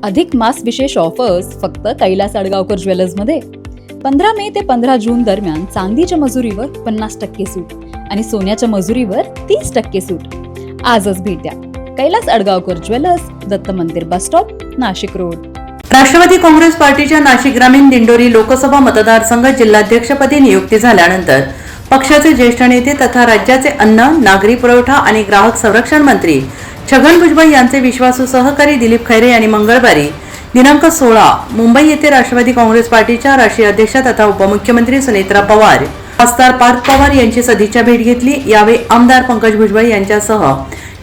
अधिक मास विशेष ऑफर्स फक्त कैलास अडगावकर ज्वेलर्समध्ये. 15 मे ते 15 जून दरम्यान चांदीच्या मजुरीवर 50% सूट आणि सोन्याच्या मजुरीवर 30% सूट. आजच भेट द्या Kailas अडगावकर jewellers, Datta Mandir bus stop, Nashik road. Rashtravadi Congress पार्टीच्या नाशिक ग्रामीण दिंडोरी लोकसभा मतदारसंघ जिल्हाध्यक्षपदी नियुक्ती झाल्यानंतर पक्षाचे ज्येष्ठ नेते तथा राज्याचे अन्न, नागरी पुरवठा आणि ग्राहक संरक्षण मंत्री छगन भुजबळ यांचे विश्वासू सहकारी दिलीप खैरे यांनी मंगळवारी दिनांक 16 मुंबई येथे राष्ट्रवादी काँग्रेस पार्टीच्या राष्ट्रीय अध्यक्ष तथा उपमुख्यमंत्री सुनेत्रा पवार, खासदार पार्थ पवार यांची सदिच्छा भेट घेतली. यावेळी आमदार पंकज भुजबळ यांच्यासह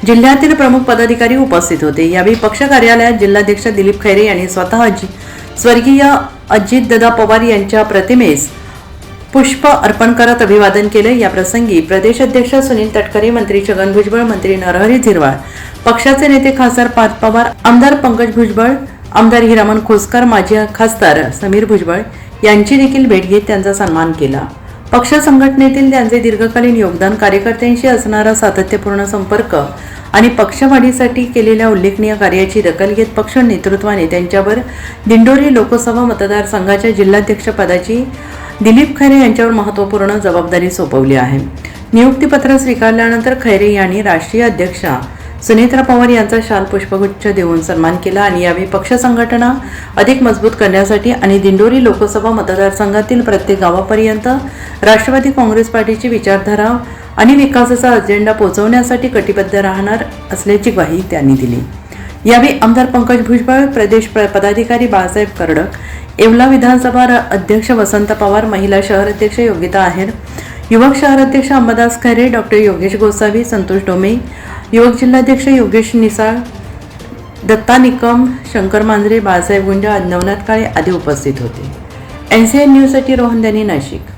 जिल्ह्यातील प्रमुख पदाधिकारी उपस्थित होते. यावेळी पक्ष कार्यालयात जिल्हाध्यक्ष दिलीप खैरे यांनी स्वतः स्वर्गीय अजितदादा पवार यांच्या प्रतिमेस पुष्प अर्पण करत अभिवादन केले. या प्रसंगी प्रदेशाध्यक्ष सुनील तटकरे, मंत्री छगन भुजबळ, मंत्री नरहरी झिरवाळ, पक्षाचे नेते खासदार पार्थ पवार, आमदार पंकज भुजबळ, आमदार हिरामन खोसकर, माजी खासदार समीर भुजबळ यांची देखील भेट घेत त्यांचा सन्मान केला. पक्ष संघटनेतील त्यांचे दीर्घकालीन योगदान, कार्यकर्त्यांशी असणारा सातत्यपूर्ण संपर्क आणि पक्षवाढीसाठी केलेल्या उल्लेखनीय कार्याची दखल घेत पक्ष नेतृत्वाने त्यांच्यावर दिंडोरी लोकसभा मतदारसंघाच्या जिल्हाध्यक्षपदाची दिलीप खैरे यांच्यावर महत्त्वपूर्ण जबाबदारी सोपवली आहे. नियुक्तीपत्र स्वीकारल्यानंतर खैरे यांनी राष्ट्रीय अध्यक्षा सुनेत्रा पवार यांचा शाल पुष्पगुच्छ देऊन सन्मान केला आणि यावेळी पक्ष संघटना अधिक मजबूत करण्यासाठी आणि दिंडोरी लोकसभा मतदारसंघातील प्रत्येक गावापर्यंत राष्ट्रवादी काँग्रेस पार्टीची विचारधारा आणि विकासाचा अजेंडा पोहोचवण्यासाठी कटिबद्ध राहणार असल्याची ग्वाही त्यांनी दिली. यावेळी आमदार पंकज भुजबळ, प्रदेश पदाधिकारी बाळासाहेब कर्डक, येवला विधानसभा अध्यक्ष वसंत पवार, महिला शहर अध्यक्ष योगिता आहेर, युवक शहर अध्यक्ष अंबादास खैरे, डॉक्टर योगेश गोसावी, संतोष डोमे, युवक जिल्हाध्यक्ष योगेश निसाळ, दत्ता निकम, शंकर मांजरे, बाळासाहेब गुंजा, नवनाथ काळे आदी उपस्थित होते. NCN न्यूजसाठी रोहन दनी, नाशिक.